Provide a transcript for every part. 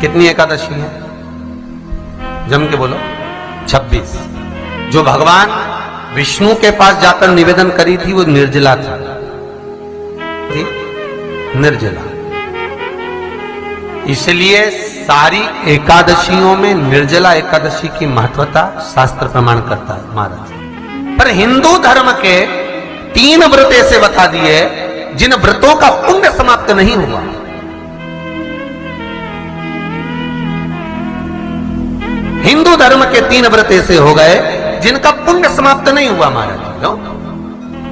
कितनी एकादशी है? जम के बोलो। 26। जो भगवान विष्णु के पास जाकर निवेदन करी थी वो निर्जला थी, निर्जला। इसलिए सारी एकादशियों में निर्जला एकादशी की महत्वता शास्त्र प्रमाण करता है महाराज। पर हिंदू धर्म के 3 व्रत ऐसे बता दिए जिन व्रतों का पुण्य समाप्त नहीं हुआ। हिंदू धर्म के 3 व्रत ऐसे हो गए जिनका पुण्य समाप्त नहीं हुआ महाराज। लो,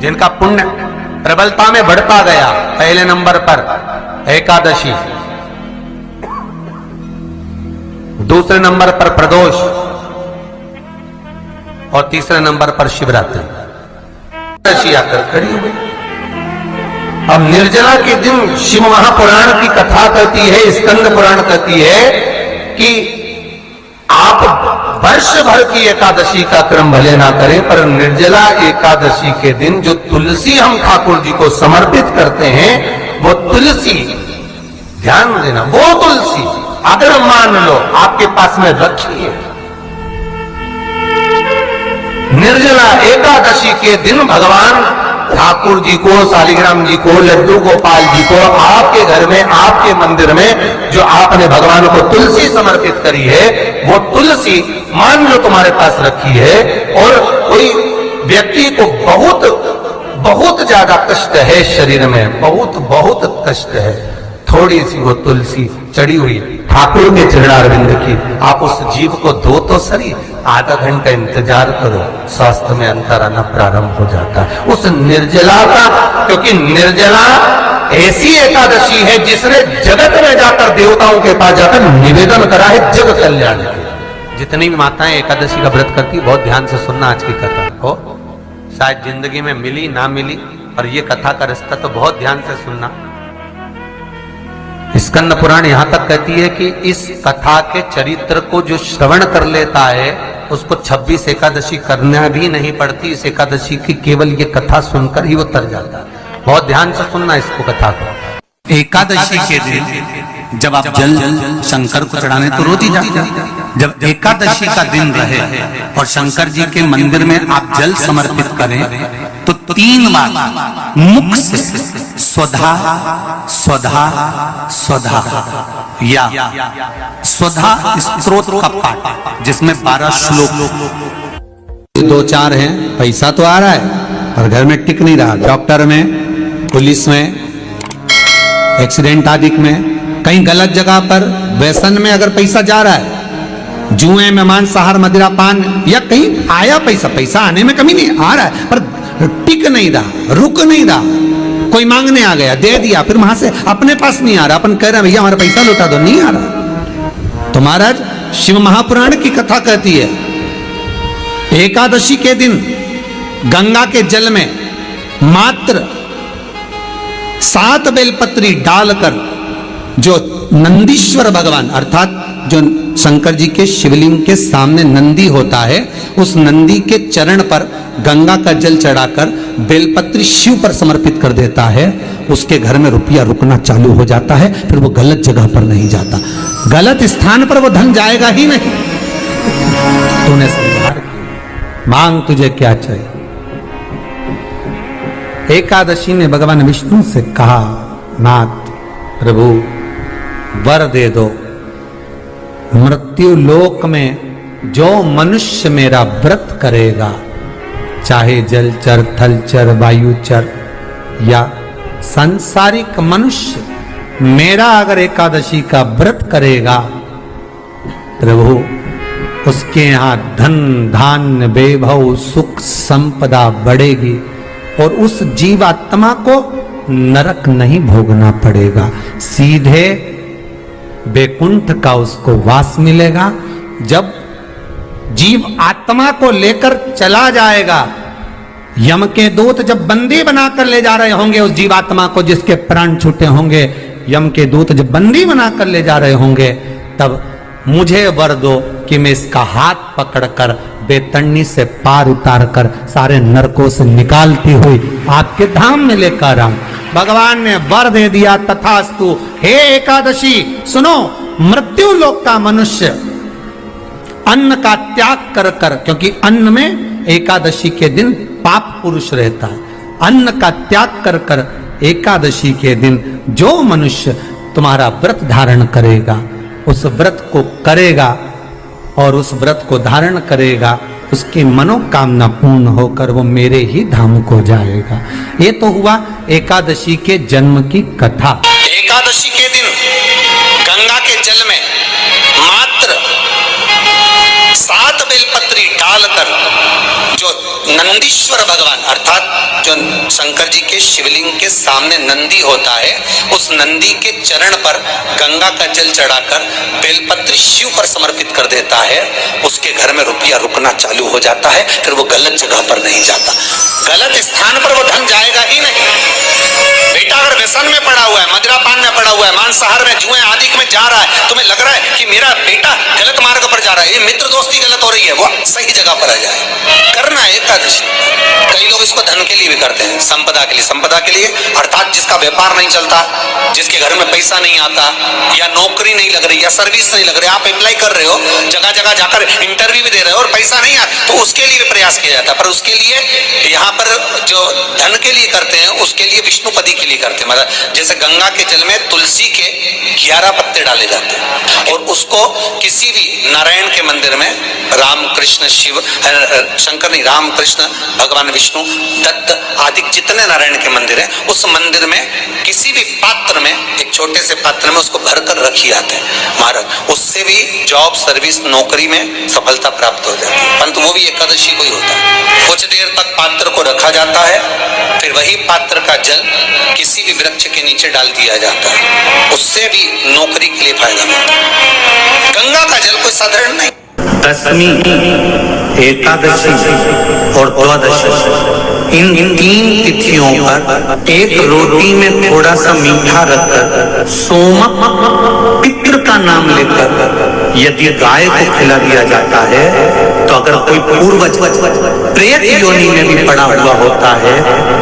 जिनका पुण्य प्रबलता में बढ़ता गया। पहले नंबर पर एकादशी, दूसरे नंबर पर प्रदोष और तीसरे नंबर पर शिवरात्रि। एकादशी आकर खड़ी हो गई। अब निर्जला के दिन शिव महापुराण की कथा कहती है, स्कंद पुराण कहती है कि आप वर्ष भर की एकादशी का क्रम भले ना करें, पर निर्जला एकादशी के दिन जो तुलसी हम ठाकुर जी को समर्पित करते हैं, वो तुलसी, ध्यान देना, वो तुलसी अगर मान लो आपके पास में रखी है, निर्जला एकादशी के दिन भगवान ठाकुर जी को, शालिग्राम जी को, लड्डू गोपाल जी को आपके घर में, आपके मंदिर में जो आपने भगवान को तुलसी समर्पित करी है, वो तुलसी मान लो तुम्हारे पास रखी है और कोई व्यक्ति को बहुत ज्यादा कष्ट है शरीर में, बहुत कष्ट है, थोड़ी सी वो तुलसी चढ़ी हुई ठाकुर के चरणारविंद की, आप उस जीव को दो तो सही, आधा घंटा इंतजार करो, स्वास्थ्य में अंतर आना प्रारंभ हो जाता है उस निर्जला का। क्योंकि निर्जला ऐसी एकादशी है जिसने जगत में जाकर देवताओं के पास जाकर निवेदन करा है जग कल्याण के। जितनी भी माताएं एकादशी का व्रत करती, बहुत ध्यान से सुनना आज की कथा हो, शायद जिंदगी में मिली ना मिली, पर ये कथा का रिश्ता तो बहुत ध्यान से सुनना। स्कंद पुराण यहां तक कहती है कि इस कथा के चरित्र को जो श्रवण कर लेता है उसको 26 एकादशी करना भी नहीं पड़ती। इस एकादशी की केवल ये कथा सुनकर ही वो तर जाता है। बहुत ध्यान से सुनना इसको, कथा को। एकादशी के दिन जब आप जल शंकर को चढ़ाने तो रोज ही जाते हैं। जब एकादशी का दिन रहे और शंकर जी के मंदिर में आप जल समर्पित करें तो 3 बार मुख से स्वधा स्वधा स्वधा या स्वधा स्तोत्र का पाठ, जिसमें 12 श्लोक, 2-4 हैं। पैसा तो आ रहा है पर घर में टिक नहीं रहा। डॉक्टर में, पुलिस में, एक्सीडेंट आदि में, कहीं गलत जगह पर व्यसन में अगर पैसा जा रहा है, जुए में, मांसाहार, मदिरा पान, या कहीं आया पैसा आने में कमी नहीं, आ रहा है पर टिक नहीं रहा, रुक नहीं रहा। कोई मांगने आ गया, दे दिया, फिर वहां से अपने पास नहीं आ रहा, अपन कह रहे हैं भैया हमारा पैसा लौटा दो, नहीं आ रहा। तो महाराज शिव महापुराण की कथा कहती है एकादशी के दिन गंगा के जल में मात्र 7 बेलपत्री डालकर जो नंदीश्वर भगवान अर्थात जो शंकर जी के शिवलिंग के सामने नंदी होता है, उस नंदी के चरण पर गंगा का जल चढ़ाकर बेलपत्री शिव पर समर्पित कर देता है, उसके घर में रुपया रुकना चालू हो जाता है। फिर वो गलत जगह पर नहीं जाता, गलत स्थान पर वो धन जाएगा ही नहीं। तूने सुधार किया, मांग तुझे क्या चाहिए। एकादशी ने भगवान विष्णु से कहा, नाथ प्रभु वर दे दो, मृत्यु लोक में जो मनुष्य मेरा व्रत करेगा, चाहे जलचर, थलचर, वायुचर या सांसारिक मनुष्य, मेरा अगर एकादशी का व्रत करेगा, प्रभु उसके यहां धन धान्य वैभव सुख संपदा बढ़ेगी और उस जीवात्मा को नरक नहीं भोगना पड़ेगा, सीधे वैकुंठ का उसको वास मिलेगा। जब जीव आत्मा को लेकर चला जाएगा, यम के दूत जब बंदी बनाकर ले जा रहे होंगे उस जीवात्मा को, जिसके प्राण छूटे होंगे, यम के दूत जब बंदी बनाकर ले जा रहे होंगे, तब मुझे वर दो कि मैं इसका हाथ पकड़कर बेतरनी से पार उतार कर सारे नरकों से निकालती हुई आपके धाम में लेकर आऊं। भगवान ने वर दे दिया, तथास्तु। हे एकादशी सुनो, मृत्यु लोक का मनुष्य अन्न का त्याग कर कर, क्योंकि अन्न में एकादशी के दिन पाप पुरुष रहता है, अन्न का त्याग कर कर एकादशी के दिन जो मनुष्य तुम्हारा व्रत धारण करेगा, उस व्रत को करेगा और उस व्रत को धारण करेगा, उसकी मनोकामना पूर्ण होकर वो मेरे ही धाम को जाएगा। ये तो हुआ एकादशी के जन्म की कथा। एकादशी के दिन गंगा के जल में मात्र 7 बेलपत्री डालकर जो नंदीश्वर भगवान अर्थात जो शंकर जी के शिवलिंग के सामने नंदी होता है, उस नंदी के चरण पर गंगा का जल चढ़ाकर बेलपत्री शिव पर समर्पित कर देता है, उसके घर में रुपया रुकना चालू हो जाता है। फिर वो गलत जगह पर नहीं जाता, गलत स्थान पर वो धन जाएगा ही नहीं। बेटा अगर व्यसन में पड़ा हुआ है, मदिरापान में पड़ा हुआ है, मांसाहार में, जुए आदि में जा रहा है, तुम्हें लग रहा है कि मेरा बेटा गलत मार्ग पर जा रहा है, ये मित्र दोस्ती गलत हो रही है, वो सही जगह पर आ जाए। करना है एकादशी। कई लोग इसको धन के लिए भी करते हैं, संपदा के लिए। संपदा के लिए अर्थात जिसका व्यापार नहीं चलता, जिसके घर में पैसा नहीं आता, या नौकरी नहीं लग रही, या सर्विस नहीं लग रही, आप अप्लाई कर रहे हो, जगह जगह जाकर इंटरव्यू भी दे रहे हो और पैसा नहीं आता, तो उसके लिए भी प्रयास किया जाता है। पर उसके लिए यहाँ पर जो धन के लिए करते हैं, उसके लिए विष्णुपदी के लिए करते हैं। मतलब जैसे गंगा के जल में तुलसी के 11 पत्ते डाले जाते हैं और उसको किसी भी नारायण के मंदिर में राम कृष्ण शिव शंकर नहीं, राम कृष्ण भगवान विष्णु दत्त आदि जितने नारायण के मंदिर हैं, उस मंदिर में किसी भी पात्र में, एक छोटे से पात्र में उसको भरकर रखी जाते हैं महाराज। उससे भी जॉब सर्विस नौकरी में सफलता प्राप्त हो जाती है। परंतु वो भी एकादशी को ही होता है। कुछ देर तक पात्र को रखा जाता है, फिर वही पात्र का जल किसी भी वृक्ष के नीचे डाल दिया जाता है, उससे भी नौकरी के लिए फायदा मिलता है। गंगा का जल कोई साधारण नहीं। दशमी, एकादशी और द्वादशी, इन 3 तिथियों पर एक रोटी में थोड़ा सा मीठा रखकर सोमक पितृ का नाम लेकर यदि गाय को खिला दिया जाता है, तो अगर कोई पूर्वज प्रेत योनि में भी पड़ा हुआ होता है,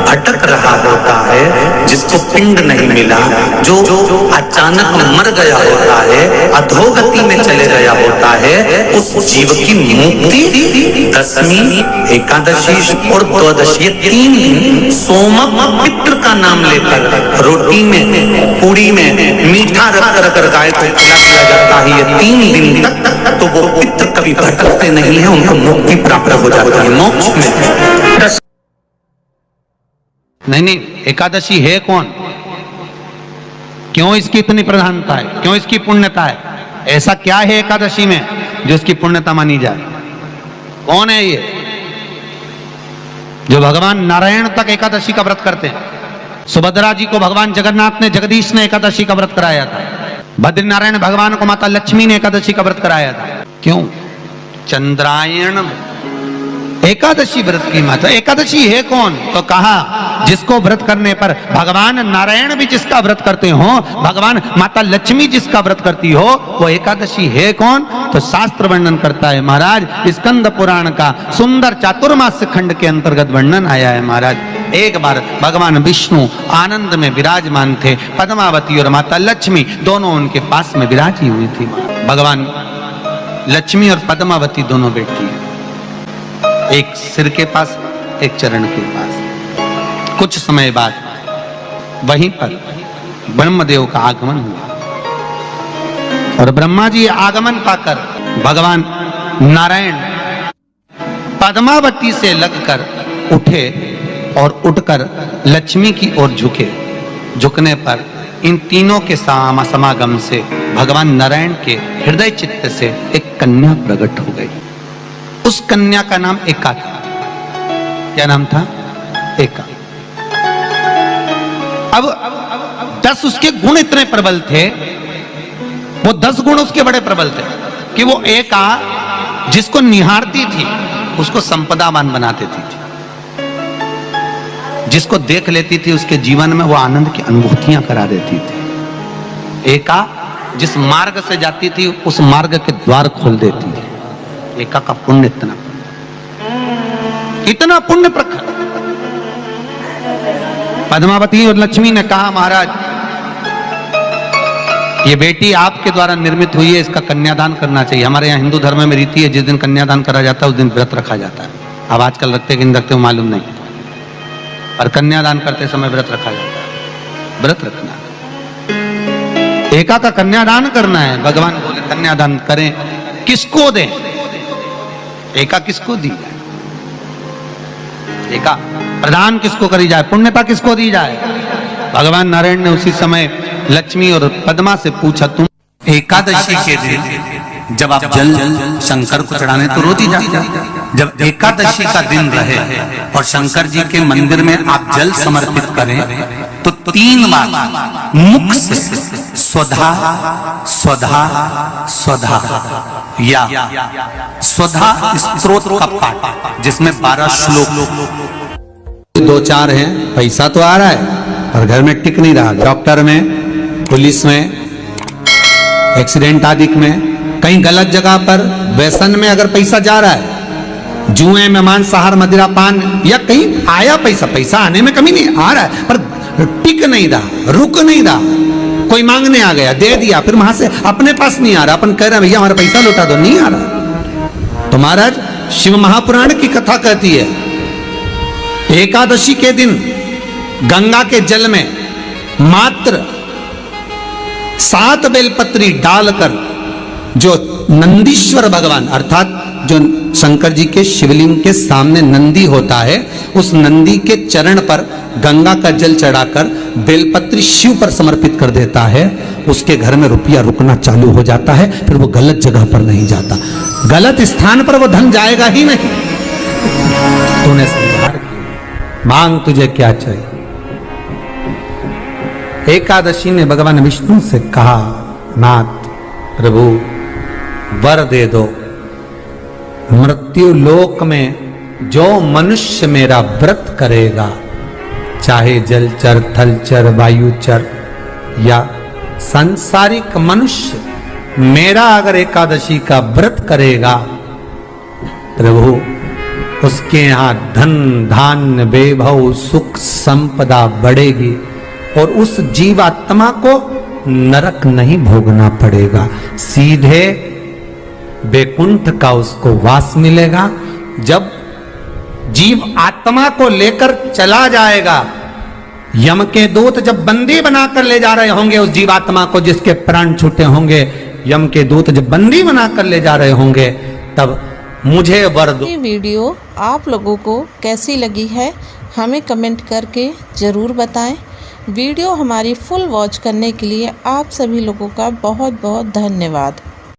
भटक रहा होता है, जिसको पिंड नहीं मिला, जो अचानक मर गया होता है, अधोगति में चले गया होता है, उस जीव की मुक्ति दशमी, एकादशी और द्वादशी, ये 3 दिन सोमक पितृ का नाम लेकर रोटी में, पूरी में मीठा रखकर अगर गाय को खिला दिया जाता है, ये 3 दिन तक, तो वो पितृ कभी भटकते नहीं है, उनको मुक्ति प्राप्त हो जाती है, मोक्ष में। नहीं, एकादशी है कौन, क्यों इसकी इतनी प्रधानता है, क्यों इसकी पुण्यता है, ऐसा क्या है एकादशी में जो इसकी पुण्यता मानी जाए? कौन है ये जो भगवान नारायण तक एकादशी का व्रत करते हैं? सुभद्रा जी को भगवान जगन्नाथ ने, जगदीश ने एकादशी का व्रत कराया था। बद्रीनारायण भगवान को माता लक्ष्मी ने एकादशी का व्रत कराया था। क्यों? चंद्रायण एकादशी व्रत की माता। एकादशी है कौन? तो कहा जिसको व्रत करने पर भगवान नारायण भी जिसका व्रत करते हो, भगवान माता लक्ष्मी जिसका व्रत करती हो, वो एकादशी है कौन? तो शास्त्र वर्णन करता है महाराज, स्कंद पुराण का सुंदर चातुर्मास्य खंड के अंतर्गत वर्णन आया है महाराज। एक बार भगवान विष्णु आनंद में विराजमान थे, पद्मावती और माता लक्ष्मी दोनों उनके पास में विराजी हुई थी। भगवान लक्ष्मी और पद्मावती दोनों बैठी है, एक सिर के पास, एक चरण के पास। कुछ समय बाद वहीं पर ब्रह्मदेव का आगमन हुआ और ब्रह्मा जी आगमन पाकर भगवान नारायण पद्मावती से लगकर उठे और उठकर लक्ष्मी की ओर झुके। झुकने पर इन तीनों के समागम से भगवान नारायण के हृदय चित्त से एक कन्या प्रकट हो गई। उस कन्या का नाम एका था। क्या नाम था? एका। अब 10 उसके गुण इतने प्रबल थे, वो 10 गुण उसके बड़े प्रबल थे कि वो एका जिसको निहारती थी उसको संपदावान बना देती थी, जिसको देख लेती थी उसके जीवन में वो आनंद की अनुभूतियां करा देती थी। एका जिस मार्ग से जाती थी उस मार्ग के द्वार खोल देती थी। एका का पुण्य इतना पुण्य प्रखर। पद्मावती और लक्ष्मी ने कहा महाराज ये बेटी आपके द्वारा निर्मित हुई है, इसका कन्यादान करना चाहिए। हमारे यहाँ हिंदू धर्म में रीति है, जिस दिन कन्यादान करा जाता है उस दिन व्रत रखा जाता है। अब आजकल रखते कि नहीं रखते मालूम नहीं, पर कन्यादान करते समय व्रत रखा जाता है। व्रत रखना, एका का कन्यादान करना है। भगवान बोले कन्यादान करें, किसको दें? एका किसको दी जाए? एका प्रदान किसको करी जाए? पुण्यता किसको दी जाए? भगवान नारायण ने उसी समय लक्ष्मी और पद्मा से पूछा, तुम एकादशी के दिन जब आप जल शंकर को चढ़ाने तो रोज ही जाते, जब एकादशी का दिन रहे और शंकर जी के मंदिर में आप जल समर्पित करें तो 3 बार मुख से स्वधा स्वधा स्वधा या स्वधा स्तोत्र का पाठ, जिसमें 12 श्लोक 2-4 हैं। पैसा तो आ रहा है पर घर में टिक नहीं रहा। डॉक्टर में, पुलिस में, एक्सीडेंट आदि में, कहीं गलत जगह पर, व्यसन में अगर पैसा जा रहा है, जुए में, मांसाहार, मदिरा पान, या कहीं आया पैसा, पैसा आने में कमी नहीं, आ रहा है पर टिक नहीं रहा, रुक नहीं रहा। कोई मांगने आ गया, दे दिया, फिर वहां से अपने पास नहीं आ रहा, अपन कह रहे हैं भैया हमारा पैसा लौटा दो, नहीं आ रहा। तो महाराज शिव महापुराण की कथा कहती है, एकादशी के दिन गंगा के जल में मात्र 7 बेलपत्री डालकर जो नंदीश्वर भगवान अर्थात जो शंकर जी के शिवलिंग के सामने नंदी होता है, उस नंदी के चरण पर गंगा का जल चढ़ाकर बेलपत्री शिव पर समर्पित कर देता है, उसके घर में रुपया रुकना चालू हो जाता है। फिर वो गलत जगह पर नहीं जाता, गलत स्थान पर वो धन जाएगा ही नहीं। तूने सुधार किया, मांग तुझे क्या चाहिए। एकादशी ने भगवान विष्णु से कहा, नाथ प्रभु वर दे दो, मृत्यु लोक में जो मनुष्य मेरा व्रत करेगा, चाहे जलचर, थलचर, वायुचर या सांसारिक मनुष्य, मेरा अगर एकादशी का व्रत करेगा प्रभु, उसके यहां धन धान्य वैभव सुख संपदा बढ़ेगी और उस जीवात्मा को नरक नहीं भोगना पड़ेगा, सीधे वैकुंठ का उसको वास मिलेगा। जब जीव आत्मा को लेकर चला जाएगा, यम के दूत जब बंदी बनाकर ले जा रहे होंगे उस जीवात्मा को, जिसके प्राण छूटे होंगे, यम के दूत जब बंदी बनाकर ले जा रहे होंगे, तब मुझे वर दो। ये वीडियो आप लोगों को कैसी लगी है हमें कमेंट करके ज़रूर बताएं। वीडियो हमारी फुल वॉच करने के लिए आप सभी लोगों का बहुत बहुत धन्यवाद।